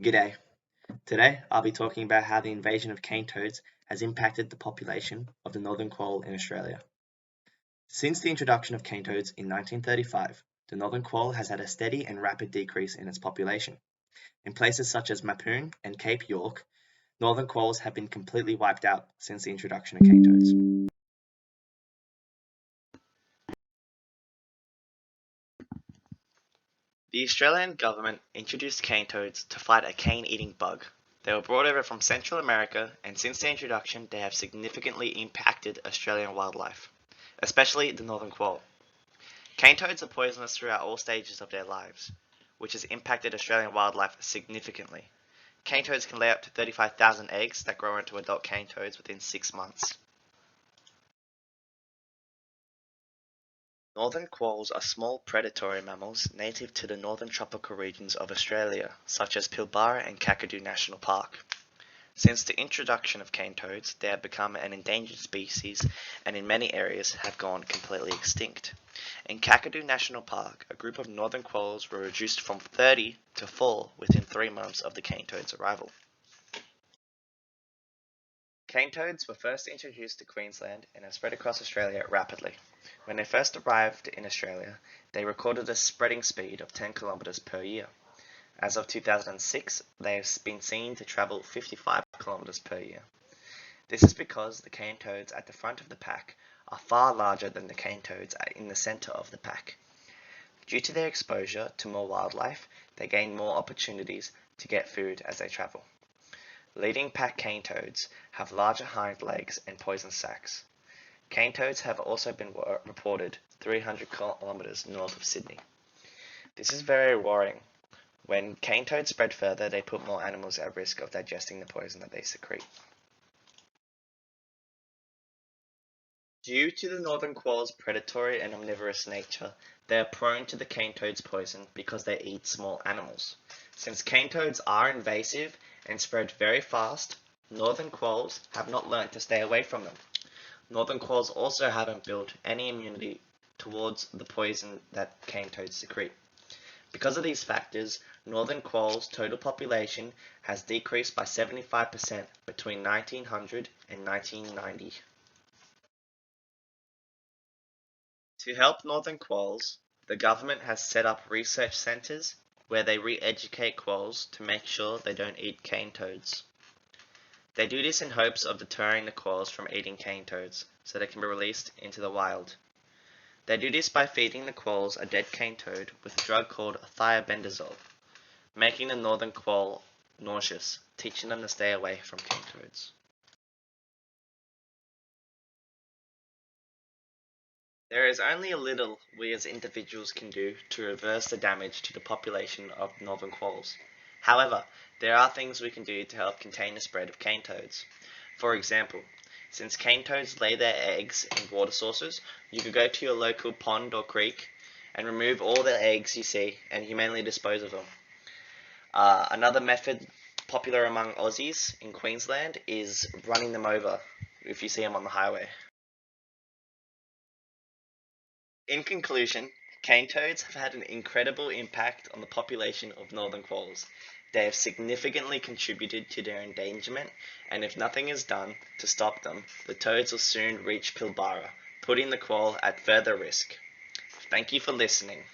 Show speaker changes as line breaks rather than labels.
G'day. Today I'll be talking about how the invasion of cane toads has impacted the population of the northern quoll in Australia. Since the introduction of cane toads in 1935, the northern quoll has had a steady and rapid decrease in its population. In places such as Mapoon and Cape York, northern quolls have been completely wiped out since the introduction of cane toads.
The Australian government introduced cane toads to fight a cane-eating bug. They were brought over from Central America, and since their introduction they have significantly impacted Australian wildlife, especially the northern quoll. Cane toads are poisonous throughout all stages of their lives, which has impacted Australian wildlife significantly. Cane toads can lay up to 35,000 eggs that grow into adult cane toads within 6 months. Northern quolls are small predatory mammals native to the northern tropical regions of Australia, such as Pilbara and Kakadu National Park. Since the introduction of cane toads, they have become an endangered species and in many areas have gone completely extinct. In Kakadu National Park, a group of northern quolls were reduced from 30 to 4 within 3 months of the cane toad's arrival. Cane toads were first introduced to Queensland and have spread across Australia rapidly. When they first arrived in Australia, they recorded a spreading speed of 10 kilometers per year. As of 2006, they have been seen to travel 55 kilometers per year. This is because the cane toads at the front of the pack are far larger than the cane toads in the center of the pack. Due to their exposure to more wildlife, they gain more opportunities to get food as they travel. Leading pack cane toads have larger hind legs and poison sacs. Cane toads have also been reported 300 kilometers north of Sydney. This is very worrying. When cane toads spread further, they put more animals at risk of digesting the poison that they secrete. Due to the northern quoll's predatory and omnivorous nature, they are prone to the cane toad's poison because they eat small animals. Since cane toads are invasive and spread very fast, northern quolls have not learnt to stay away from them. Northern quolls also haven't built any immunity towards the poison that cane toads secrete. Because of these factors, northern quoll's total population has decreased by 75% between 1900 and 1990. To help northern quolls, the government has set up research centres where they re-educate quolls to make sure they don't eat cane toads. They do this in hopes of deterring the quolls from eating cane toads so they can be released into the wild. They do this by feeding the quolls a dead cane toad with a drug called thiabendazole, making the northern quoll nauseous, teaching them to stay away from cane toads. There is only a little we as individuals can do to reverse the damage to the population of northern quolls. However, there are things we can do to help contain the spread of cane toads. For example, since cane toads lay their eggs in water sources, you could go to your local pond or creek and remove all the eggs you see and humanely dispose of them. Another method popular among Aussies in Queensland is running them over if you see them on the highway. In conclusion, cane toads have had an incredible impact on the population of northern quolls. They have significantly contributed to their endangerment, and if nothing is done to stop them, the toads will soon reach Pilbara, putting the quoll at further risk. Thank you for listening.